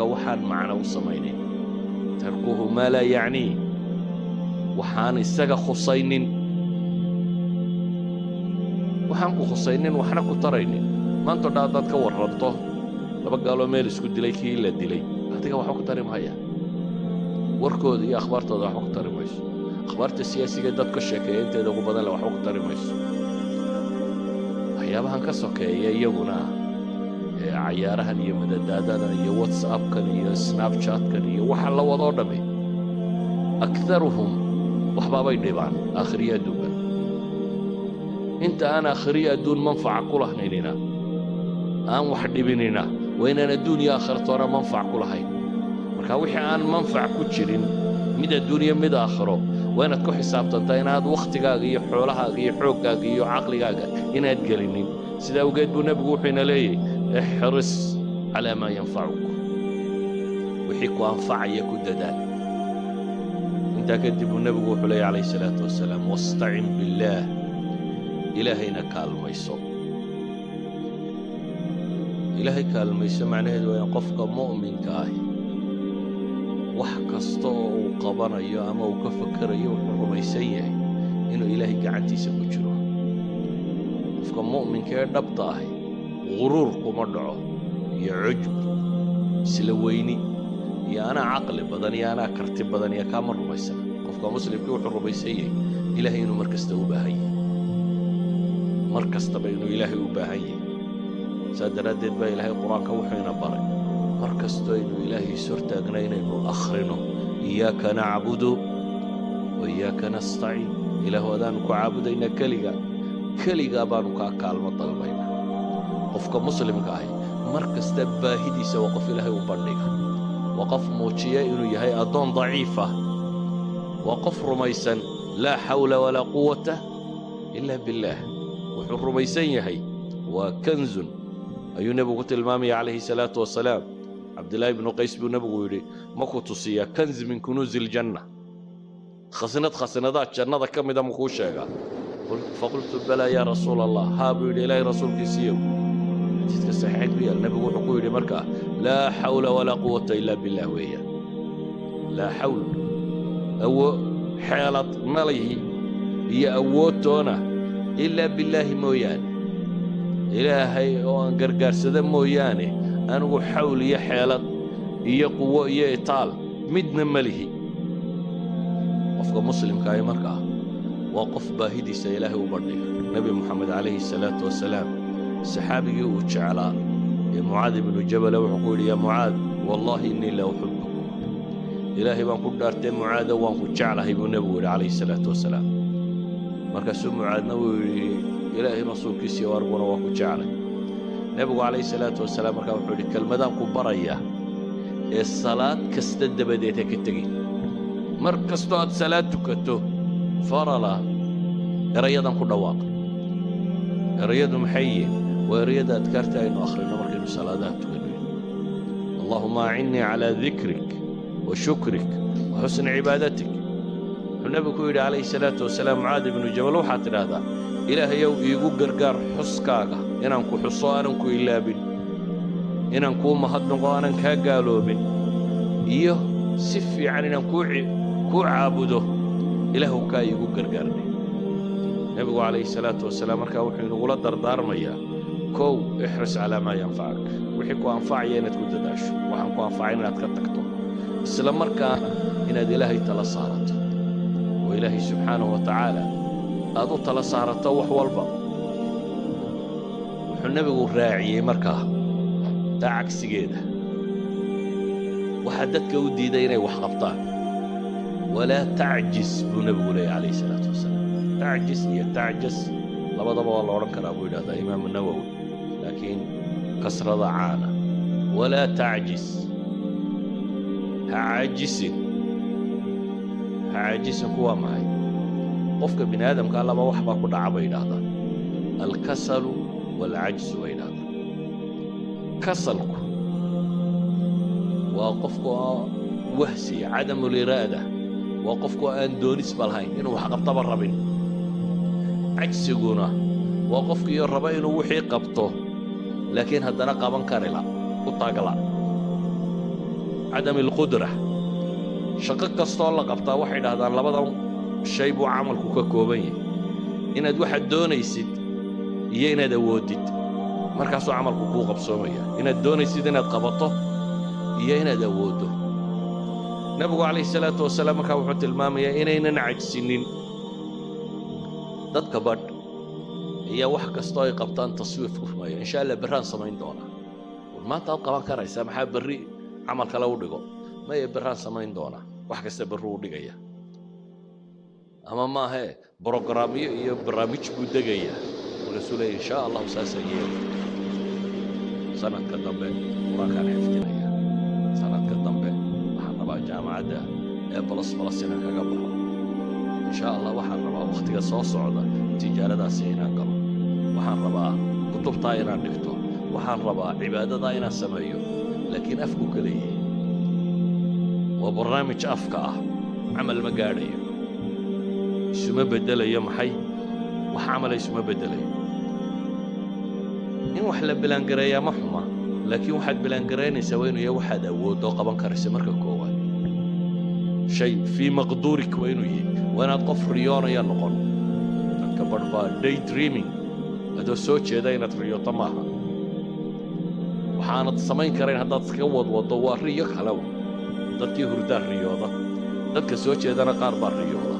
tago waxaan macno u samaynayn tarkuhu maa laa yacnii waxaan isaga khusaynin waxaan ku khusaynin waxna ku taraynin maanta dhaa haddaad ka warranto laba gaaloo meel isku dilay kii la dilay adiga waxba ku tari mahaya warkooda iyo akhbaartooda waxba ku tari mayso akhbaarta siyaasiga dad ka sheekeeya inteeda ugu badan le waxba ku tari mayso waxyaabahan ka sokeeya iyaguna cayaarahan iyo madadaadadan iyo whatsappkan iyo snapchatkan iyo waxa la wadoo dhamme akharuhum waxbaabay dhibaan aakhiriya adduunba inta aan aakhiriya adduun manfaca ku lahaynina aan wax dhibinina waa inaan adduun iyo aakhiratoona manfac ku lahayn marka wixii aan manfac ku jirin mid adduun iyo mid aakhiro waa inaad ku xisaabtantaa inaad wakhtigaaga iyo xoolahaaga iyo xooggaaga iyo caqligaaga inaad gelinin sidaa awgeed buu nebigu wuxuu ina leeyahy ixris calaa maa yanfacuk wixii ku anfacaya ku dadaal intaa kadib buu nebigu wuxuu leeyahy calayhi salaatu wasalaam wastacin billaah ilaahayna kaalmayso ilaahay kaalmayso macnaheedu waa in qofka mu'minka ahi wax kasta oo uu qabanayo ama uu ka fakerayo wuxuu rumaysan yahay inuu ilaahay gacantiisa ku jiro qofka mu'minka ee dhabta ahi guruur kuma dhaco iyo cujub isla weyni iyo anaa caqli badan iyo anaa karti badan iyo kaama rumaysana qofka muslimkii wuxuu rumaysan yahay ilaahay inuu mar kasta u baahan yahay mar kastaba inuu ilaahay u baahan yahay saa daraaddeed baa ilaahay qur-aanka wuxuu ina baray mar kastoo aynu ilaahay is hortaagna inaynu akhrino iyaaka nacbudu wa iyaaka nastaciin ilaahu adaanu ku caabudaynaa keligaa baanu kaa kaalmo dalbayna qofka muslimka ahi mar kasta baahidiisa waa qof ilaahay u bandhiga waa qof muujiya inuu yahay addoon daciifa waa qof rumaysan laa xawla walaa quwata ilaa billaah wuxuu rumaysan yahay waa kanzun ayuu nebigu ku tilmaamaya calayhi salaatu wasalaam cabdillaahi ibnu qays buu nebigu yidhi ma ku tusiyaa kanzi min kunuuzi iljanna khasnadaha jannada ka mida makuu sheegaa faqultu balaa yaa rasuula allah haa buu yidhi ilaahay rasuulkiisiiyow xadiidka saxiixayn ku yaal nebigu wuxuu ku yidhi markaa laa xawla walaa quwata ilaa billaah weeyaan laa xawl xeelad malayi iyo awoodtoona ilaa billaahi mooyaane ilaahay oo aan gargaarsada mooyaane anigu xawl iyo xeelad iyo quwo iyo itaal midna ma lihi qofka muslimkaahi markaa waa qof baahidiisa ilaahay u bandhiga nebi moxamed calayhi salaatu wasalaam saxaabigii uu jeclaa ee mucaad ibnu jabala wuxuu ku yidhi yaa mucaad wallaahi innii la uxibukum ilaahay baan ku dhaartee mucaada waan ku jeclahay buu nebigu yidhi calayhi salaatu wasalaam markaasuu mucaadna wuu yidhi ilaahay rasuulkiisii oo arguna waa ku jeclay nebigu calayhi salaatu wasalaam markaa wuxuu yidhi kelmadaan ku baraya ee salaad kasta dabadeed ha ka tegin mar kastoo aad salaad tukato farala erayadan ku dhawaaqa erayadu maxay yihiin waa erayada adkaarta aynu akhrino markaynu salaadaha tukanayo allaahuma acinnii calaa dikrik wa shukrik wa xusni cibaadatik wuxuu nebigu ku yidhi calayhi salaatu wasalaam mucaad ibnu jabal waxaad tidhaahdaa ilaahayow iigu gargaar xuskaaga inaan ku xuso aanan ku ilaabin inaan kuu mahadnaqo aanan kaa gaaloobin iyo si fiican inaan kuu caabudo ilaahu kaa iigu gargaarnay nebigu calayhi salaatu wasalaam markaa wuxuu inugula dardaarmayaa kow ixris calaa maa yanfacak wixii ku anfacaya inaad ku dadaasho waxaan ku anfacayn inaad ka tagto isla markaana inaad ilaahay tala saarato oo ilaahay subxaanahu wa tacaala aad u tala saarato wax walba wuxuu nebigu raaciyey markaa taa cagsigeeda waxaa dadka u diiday inay wax qabtaan walaa tacjis buu nebigu leeyahy calayhi salaatu wasalaam tacjis iyo tacjas labadaba waa la odhan karaa buu yidhahdaa imaamu nawowi laakiin kasrada caana walaa tacjis ha caajisin kuwaa maxay qofka bini aadamkaa laba wax baa ku dhaca bay yidhaahdaan alkasalu waalcajsu bay yidhahdaan kasalku waa qofku wahsiya cadamuliraada waa qofku aan doonisba lahayn inuu wax qabtaba rabin cajsiguna waa qofkiiyo raba inuu wixii qabto laakiin haddana qaban karila u taagla عدم القدرة شقق كستول قبطا واحد هذا لبضا شيء بو عمل كوكوبين إن واحد دون يسد يين دودد مركزو عمل كوكو قبصومية إن دون يسد إن قبطه يين دوده نبي عليه الصلاة والسلام كوحة المامية إن نعج سنين ضد كبر هي واحد كستول قبطان تصويف كوفمية إن شاء الله بران سمين دونا وما تلقى ما كان يسمح بري عمل كلاوديكو ما يبران سمين دونا واحد كستبرو دقيقة أما ما هي برنامج برامج بدقية ورسوله إن شاء الله ساسيين سنة كدمبه وراكان حفتنايا سنة كدمبه وحنا جامعة ده بلس سنة كقبله إن شاء الله وحنا وقت قصاص صعدة تجارة داسينا قبل وحنا كتب طايرة نكتب وحنا عبادة داينا سمايو لكن أفكو كليه وبرنامج أفكاه عمل مقاري اسمه بدل يوم حي وحامل اسمه بدل إن وحلا بلانجريا محمى لكن واحد بلانجرين يسوينه يا واحد أو دوقة بنكر سمرك كوان شيء في مقدورك وينه يجي وأنا أتقف رياضة يا نقول كبر با داي دريمينج هذا سوتش هذا ينتريو طماها وحانت سمين كرين هذا تكود وضوار ريق حلو dadkii hurdaan riyooda dadka soo jeedana qaar baa riyooda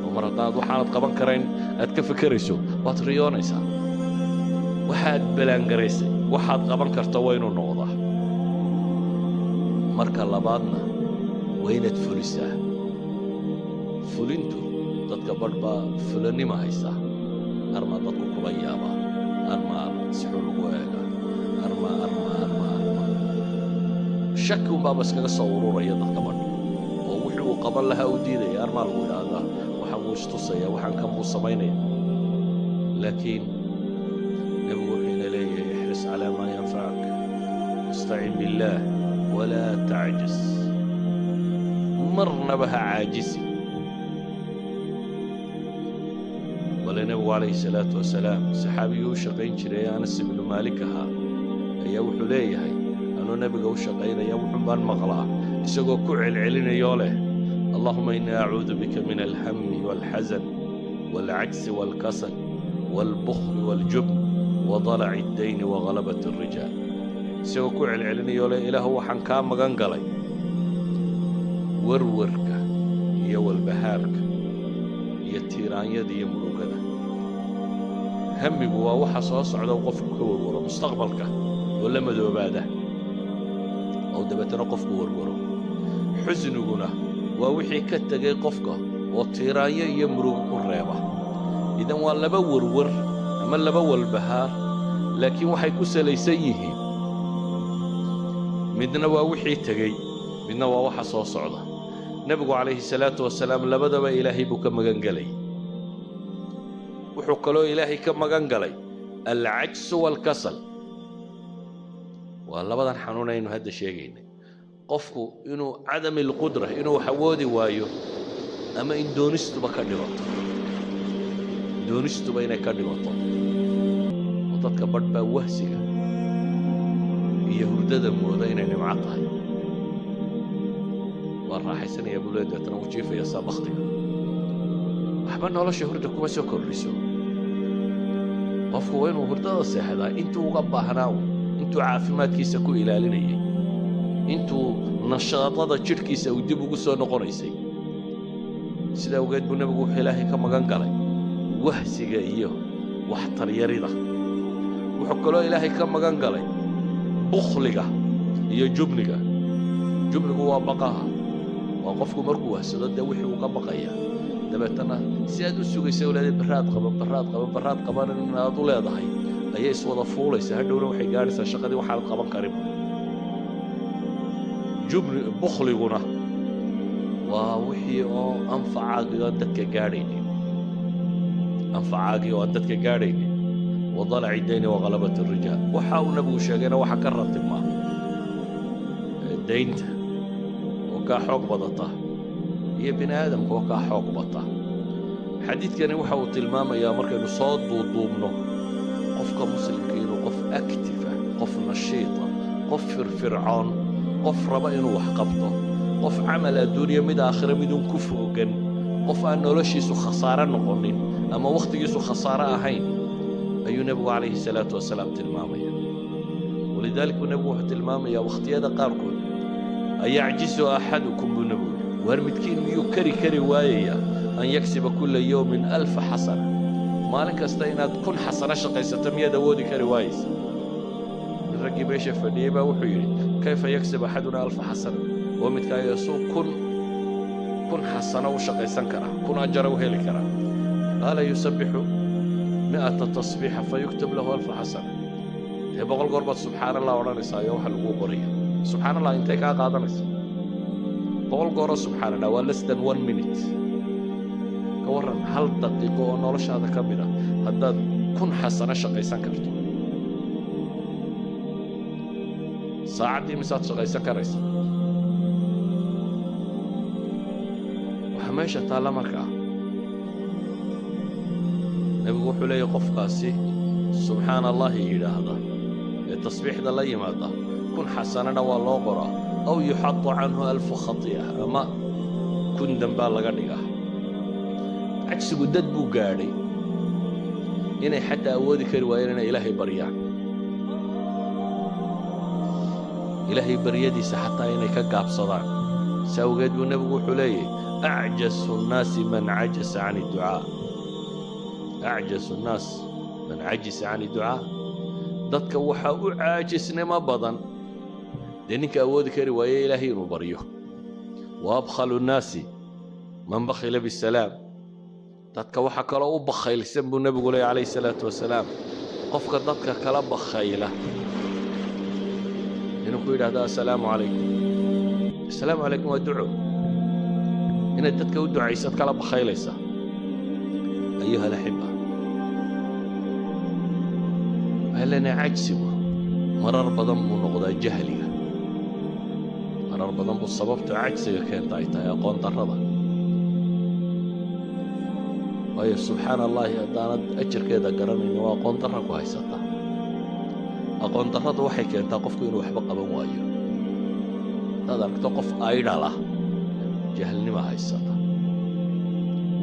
oo mar haddaad waxaanad qaban karayn aad ka fikirayso waad riyoonaysaa waxaad balaangaraysay waxaad qaban karto waa inuu noqdaa marka labaadna waa inaad fulisaa fulintu dadka badh baa fulanima haysaa armaa dadku kula yaabaa armaa sixu lagu eegaa armaa شك بابس كذا صوروا رياضة كمان ووحوا قبل لها وديدة يا أرمال وهذا وحوش تصيا وحن كم بصمينين لكن نبغى حين ليه يحرص على ما ينفعك واستعين بالله ولا تعجز مرنا بها عاجزي ولا نبغى عليه الصلاة والسلام صحابي شقين شري أنس بن مالكها هي وحليه هي نبي قوش قينا يوم حبان مغلا يسقو كعل علينا يوله اللهم إني أعوذ بك من الهم والحزن والعجز والكسل والبخل والجبن وضلع الدين وغلبة الرجال يسقو كعل علينا يوله إله هو حنكام مغنقلي ورورك يو البهارك يتيران يدي يملوكنا همي بوا وحصاص على وقفك ورورو مستقبلك ولا مدوباده أو دبتنا قفك ورورو حزننا ووحي كتجي قفك وطيرايا يمرق الريبة إذا ولا بورور أما لا بول البهار لكن وحي كسل يسيه مدنا ووحي تجي مدنا ووحى صعدة نبي عليه الصلاة والسلام لبدأ إلهي بك مجنجلي وحكلوا إلهي كم مجنجلي العجز والكسل والله بدن حنونا إنه هذا شيء قفكو إنه عدم القدرة إنه حوادي وايو أما إن دونست بكرنيوت دونست بين كرنيوت وتتكبر بوهسك يهود دم ودين إنه معطاه والراح يسني يا بولاد تنوجي في سابختي أحبنا ولا شهور دكوا سكر رسو قفكو وينه هردا الساحة أنتوا قبّا هناو انتو caafimaadkiisa ku ilaalinayay intuu nashaadada jirkiisa uu dib ugu soo noqonaysay sida ogeed buu nabigu Ilaahay ka magan galay wahsiga iyo wax taryarida wuxuu kaloo Ilaahay ka magan galay bukhliga iyo jubniga waa baqaha waa qofku markuu wahsado wixii uu ka baqaya dabeetana si aad u sugayso walaal baraad qaban inaad u leedahay ayay iswada fuulaysaa hadhowna waxay gaaraysaa shaqadii waxaad qaban karin jubni bukhliguna waa wixii oo anfacaaga dadka gaadhaynin وضلع الدين وغلبة الرجال وحاول نبو شاقنا وحكا رتب ما الدين وكا حوق بضطه هي بني آدم وكا حوق بطه حديث كان وحاول تلماما يا مركز صاد وضومنه قف كمسلم كينو قف أكتفة قف نشيطة قف فرعون qof raba inuu wax qabto qof camal adduuniya mid aakhira midun ku foogan qof aan noloshiisu khasaare noqonin ama wakhtigiisu khasaare ahayn ayuu nebigu calayhi salaatu wasalaam tilmaamaya walidaalika nebigu wuxuu tilmaamayaa wakhtiyada qaarkood ayacjizu axadukum buu nebigu waar midkiin miyuu kari waayayaa an yaksiba kulla yawmin 1000 xasana maalin kasta inaad 1000 xasano shaqaysato miyaad awoodi kari waayeysa raggii meesha fadhiyey baa wuxuu yidhi kayfa yaksib axaduna 1000 xasana waa midkaaga suu 1000 xasano u shaqaysan karaa 1000 ajara u heli karaa qaala yusabbixu 100 tasbiixa fayuktab lahu 1000 xasana dee 100 goor baad subxaan allah odhanaysaa iyo waxa laguu qoraya subxaan allah intay kaa qaadanaysa 100 gooroo subxaan allah waa less than 1 minute ka warran hal daqiiqo oo noloshaada ka mid ah haddaad 1000 xasano shaqaysan karto saacaddii misaad shaqaysan karaysa waxa meesha taalla markaa nebigu wuxuu leeyahay qofkaasi subxaan allahi yidhaahda ee tasbiixda la yimaada 1000 xasanana waa loo qoraa aw yuxadu canhu 1000 khati'a ama 1000 dambaa laga dhigaa cagsigu dad buu gaadhay inay xataa awoodi kari waayeen inay ilaahay baryaan ilaahay baryadiisa xataa inay ka gaabsadaan si awgeed buu nebigu wuxuu leeyahay acjasu nnaasi man cajasa can idducaa acjasu nnaas man cajisa can idducaa dadka waxaa u caajisnimo badan dee ninka awoodi kari waaye ilaahay inuu baryo wa abkhalu nnaasi man bakhila bisalaam dadka waxaa kaloo u bakhaylsan buu nebigu leeyahy calayhi salaatu wasalaam qofka dadka kala bakhayla inuu ku yidhaahdo assalaamu calaykum assalaamu calaykum waa duco inaad dadka u ducaysad kala bakhaylaysa ayuha alaxiba waxaan leenahay cajsigu marar badan buu noqdaa jahliga marar badan buu sababta cajsiga keenta ay tahay aqoon darrada waayo subxaana allahi haddaanad ajarkeeda garanaynin waa aqoon darra ku haysataa aqoon darradu waxay keentaa qofku inuu waxba qaban waayo haddaad aragto qof aydhal ah jahlnima haysata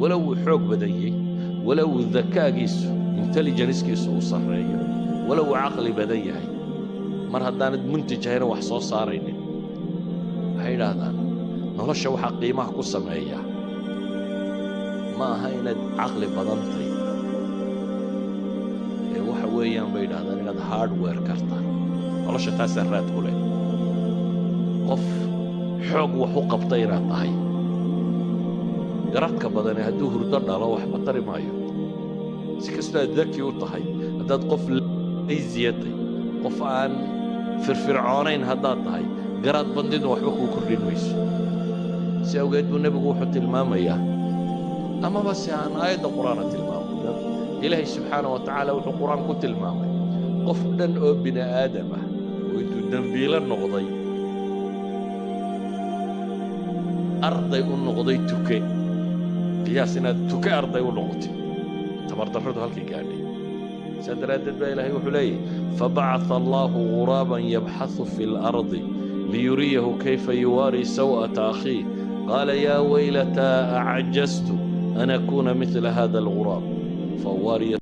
walow uu xoog badanyey walow uu dakaagiisu intelligencekiisu uu sarreeyo walow uu caqli badan yahay mar haddaanad muntij ahayna wax soo saaraynin waxay idhaahdaan nolosha waxaa qiimaha ku sameeya ma aha inaad caqli badantay ee waxa weeyaan bay idhahdaan inaad hardware karta nolosha taasaa raad ku leh qof xoog wax u qabta inaad tahay garadka badane hadduu hurdo dhalo waxba tari maayo si kastoo aad daki u tahay haddaad qof laysiyatay qof aan firfircoonayn haddaad tahay garaad bandidna waxba kuu kordhin mayso si awgeed buu nebigu wuxuu tilmaamayaa amaba si aan aayadda qur'aana tilmaamo ilaahay subxaana wa tacaala wuxuu qur'aan ku tilmaamay qof dhan oo bini aadam ah oo intuu dembiilo noqday arday u noqday tuke qiyaas inaad tuke arday u noqotay tabardarradu halkay gaadhay saa daraaddeed baa ilaahay wuxuu leeyahy fabacatha allaahu ghuraaban yabxahu fi اlardi liyuriyahu kayfa yuwaari saw'ata akhiih qaala yaa waylataa acajaztu an akuuna midla hada alguraab fawaariya